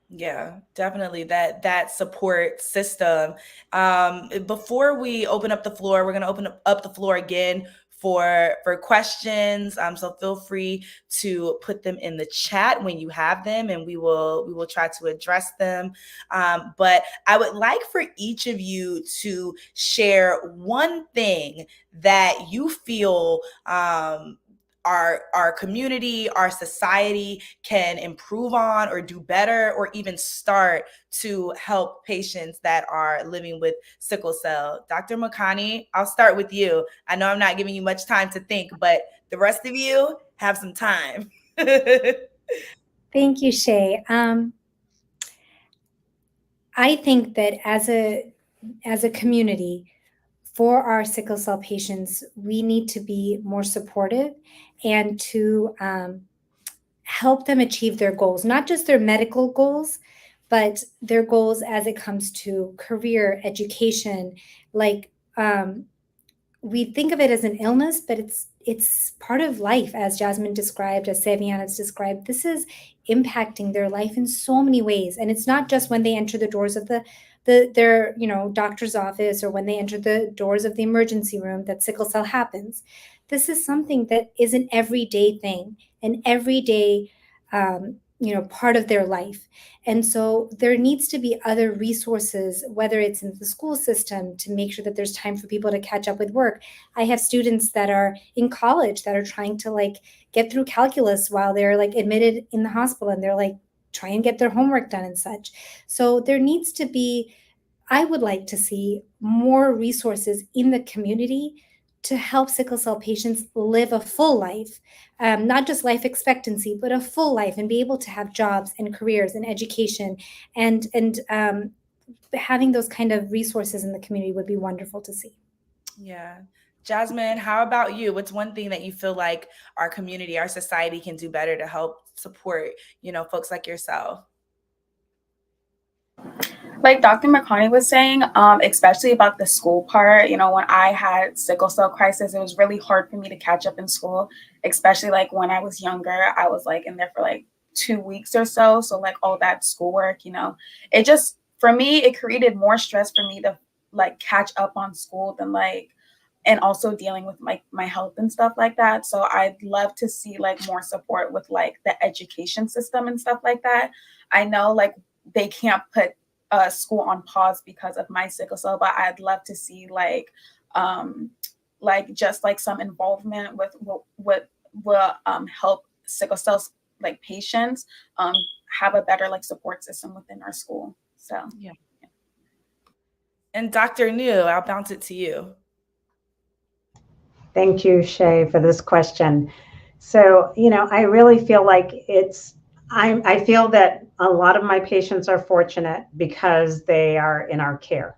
Yeah, definitely that support system. Before we open up the floor, we're gonna open up the floor again for questions. So feel free to put them in the chat when you have them, and we will try to address them. But I would like for each of you to share one thing that you feel our community, our society can improve on or do better or even start to help patients that are living with sickle cell. Dr. Makani, I'll start with you. I know I'm not giving you much time to think, but the rest of you have some time.
Thank you, Shay. I think that as a community, for our sickle cell patients, we need to be more supportive and to help them achieve their goals, not just their medical goals, but their goals as it comes to career, education. Like we think of it as an illness, but it's part of life, as Jasmine described, as Savian has described. This is impacting their life in so many ways, and it's not just when they enter the doors of their doctor's office or when they enter the doors of the emergency room that sickle cell happens. This is something that is an everyday thing, an everyday part of their life. And so there needs to be other resources, whether it's in the school system to make sure that there's time for people to catch up with work. I have students that are in college that are trying to like get through calculus while they're like admitted in the hospital, and they're like try and get their homework done and such. So there needs to be, I would like to see more resources in the community to help sickle cell patients live a full life, not just life expectancy, but a full life, and be able to have jobs and careers and education, and having those kind of resources in the community would be wonderful to see.
Yeah. Jasmine, how about you? What's one thing that you feel like our community, our society can do better to help support, folks like yourself?
Like Dr. McCartney was saying, especially about the school part, when I had sickle cell crisis, it was really hard for me to catch up in school, especially like when I was younger. I was like in there for like 2 weeks or so. So like all that schoolwork, it just, for me, it created more stress for me to like catch up on school than like, and also dealing with my health and stuff like that. So I'd love to see like more support with like the education system and stuff like that. I know like they can't put school on pause because of my sickle cell, but I'd love to see like just like some involvement with what will help sickle cells like patients have a better like support system within our school. So
yeah. And Dr. New, I'll bounce it to you.
Thank you, Shay, for this question. So, I really feel like I feel that a lot of my patients are fortunate because they are in our care.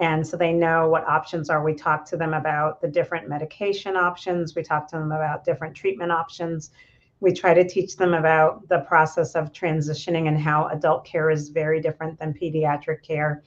And so they know what options are. We talk to them about the different medication options. We talk to them about different treatment options. We try to teach them about the process of transitioning and how adult care is very different than pediatric care.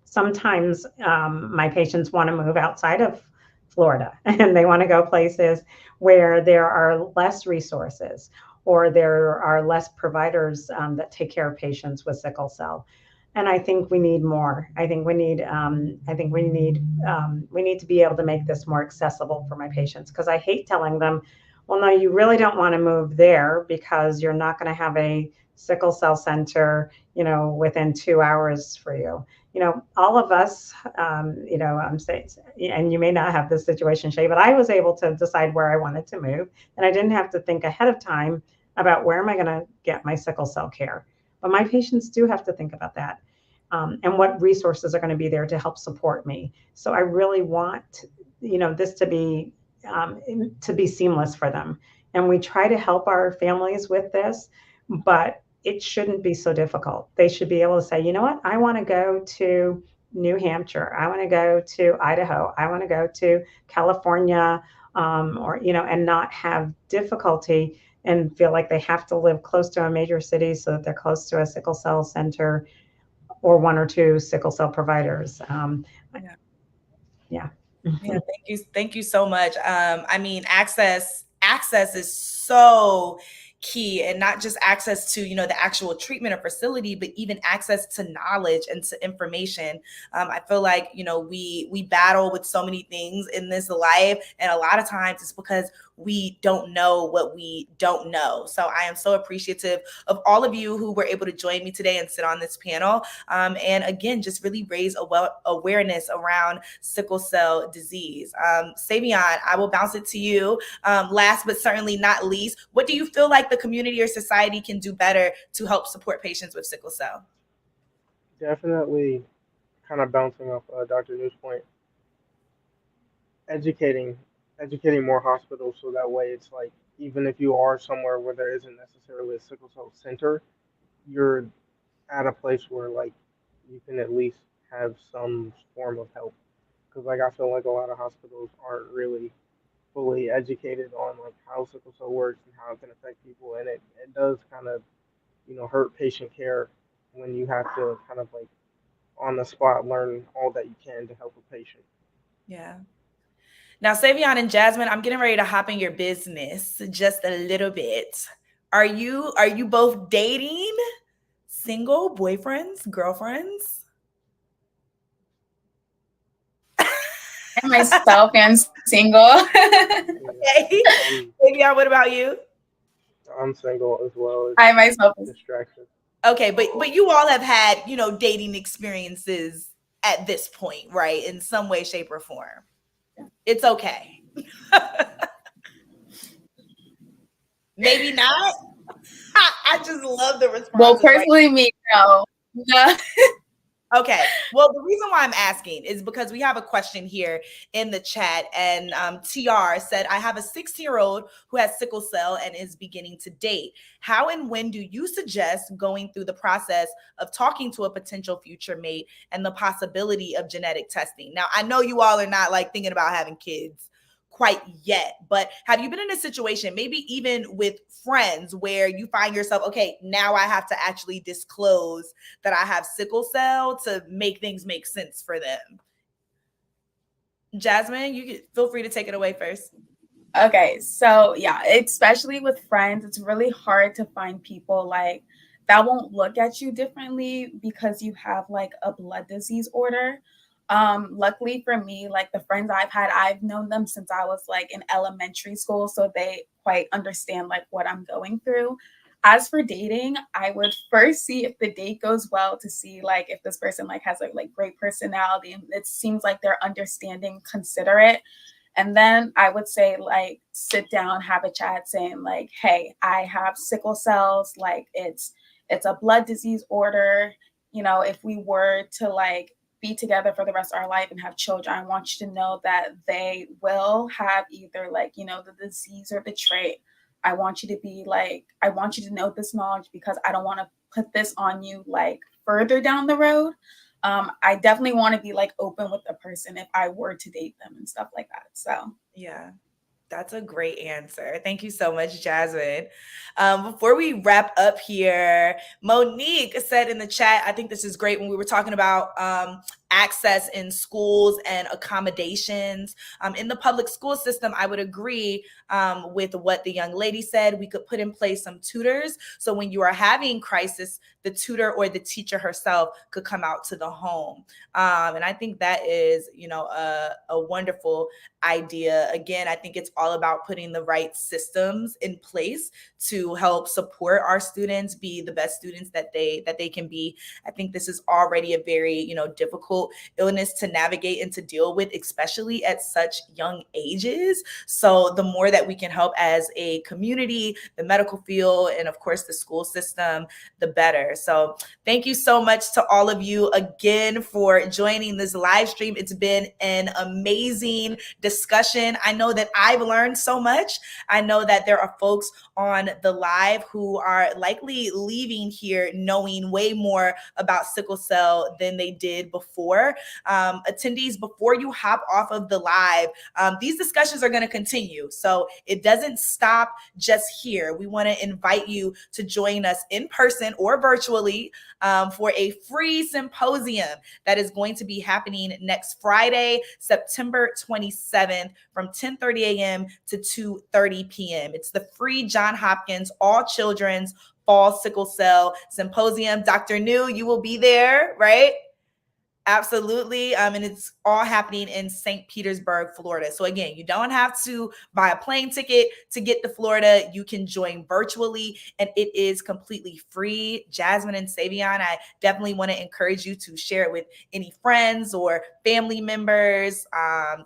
Sometimes my patients want to move outside of Florida and they want to go places where there are less resources or there are less providers that take care of patients with sickle cell. And I think we need more. I think we need to be able to make this more accessible for my patients, because I hate telling them, well, no, you really don't want to move there because you're not going to have a sickle cell center, within 2 hours for you. All of us, I'm saying, and you may not have this situation, Shay, but I was able to decide where I wanted to move, and I didn't have to think ahead of time about where am I going to get my sickle cell care. But my patients do have to think about that, and what resources are going to be there to help support me. So I really want, this to be seamless for them, and we try to help our families with this, but it shouldn't be so difficult. They should be able to say, you know what, I want to go to New Hampshire. I want to go to Idaho. I want to go to California, and not have difficulty and feel like they have to live close to a major city so that they're close to a sickle cell center. or one or two sickle cell providers.
Yeah.
Yeah.
Yeah, thank you so much. I mean, access is so key, and not just access to, the actual treatment or facility, but even access to knowledge and to information. I feel like, we battle with so many things in this life, and a lot of times it's because we don't know what we don't know. So I am so appreciative of all of you who were able to join me today and sit on this panel. And again, just really raise awareness around sickle cell disease. Savion, I will bounce it to you. Last but certainly not least, what do you feel like the community or society can do better to help support patients with sickle cell?
Definitely, kind of bouncing off Dr. New's point, educating, educating more hospitals so that way it's like even if you are somewhere where there isn't necessarily a sickle cell center, you're at a place where like you can at least have some form of help. Because like I feel like a lot of hospitals aren't really fully educated on like how sickle cell works and how it can affect people, and it does kind of hurt patient care when you have to kind of like on the spot learn all that you can to help a patient.
Yeah. Now, Savion and Jasmine, I'm getting ready to hop in your business just a little bit. Are you both dating? Single? Boyfriends? Girlfriends?
I myself am single.
Okay. Savion, what about you?
I'm single as well.
I myself
It's distraction.
Okay, but you all have had, dating experiences at this point, right? In some way, shape, or form. It's okay. Maybe not. I just love the responses.
Well, personally, me, no. No.
Okay. Well, the reason why I'm asking is because we have a question here in the chat, and TR said, I have a 16-year-old who has sickle cell and is beginning to date. How and when do you suggest going through the process of talking to a potential future mate and the possibility of genetic testing? Now, I know you all are not like thinking about having kids quite yet, but have you been in a situation, maybe even with friends, where you find yourself, okay, now I have to actually disclose that I have sickle cell to make things make sense for them? Jasmine, you can feel free to take it away first.
Okay, so yeah, especially with friends, it's really hard to find people like that won't look at you differently because you have like a blood disease order. Luckily for me, like the friends I've had, I've known them since I was like in elementary school, so they quite understand like what I'm going through. As for dating, I would first see if the date goes well to see like if this person like has a like great personality and it seems like they're understanding, considerate. And then I would say, like, sit down, have a chat saying, like, hey, I have sickle cells, like it's a blood disease order. If we were to like be together for the rest of our life and have children, I want you to know that they will have either like, the disease or the trait. I want you to be like, I want you to know this knowledge because I don't want to put this on you like further down the road. I definitely want to be like open with a person if I were to date them and stuff like that. So
Yeah. That's a great answer. Thank you so much, Jasmine. Before we wrap up here, Monique said in the chat, I think this is great when we were talking about access in schools and accommodations. In the public school system, I would agree with what the young lady said. We could put in place some tutors. So when you are having crisis, the tutor or the teacher herself could come out to the home. And I think that is, a wonderful idea. Again, I think it's all about putting the right systems in place to help support our students be the best students that they can be. I think this is already a very, difficult illness to navigate and to deal with, especially at such young ages. So the more that we can help as a community, the medical field, and of course the school system, the better. So thank you so much to all of you again for joining this live stream. It's been an amazing discussion. I know that I've learned so much. I know that there are folks on the live who are likely leaving here knowing way more about sickle cell than they did before. 2024. Attendees, before you hop off of the live, these discussions are going to continue. So it doesn't stop just here. We want to invite you to join us in person or virtually for a free symposium that is going to be happening next Friday, September 27th from 10:30 a.m. to 2:30 p.m. It's the free Johns Hopkins All Children's Fall Sickle Cell Symposium. Dr. New, you will be there, right? Absolutely. And it's all happening in St. Petersburg, Florida. So again, you don't have to buy a plane ticket to get to Florida. You can join virtually and it is completely free. Jasmine and Savion, I definitely want to encourage you to share it with any friends or family members,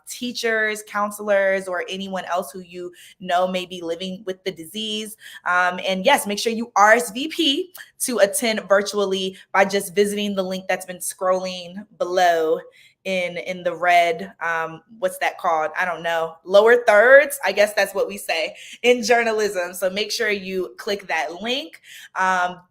teachers, counselors, or anyone else who you know may be living with the disease. And yes, make sure you RSVP to attend virtually by just visiting the link that's been scrolling below in the red, what's that called? I don't know, lower thirds. I guess that's what we say in journalism. So make sure you click that link.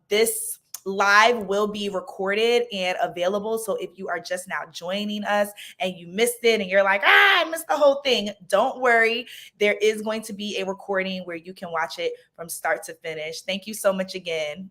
This live will be recorded and available. So if you are just now joining us and you missed it and you're like, I missed the whole thing, don't worry. There is going to be a recording where you can watch it from start to finish. Thank you so much again.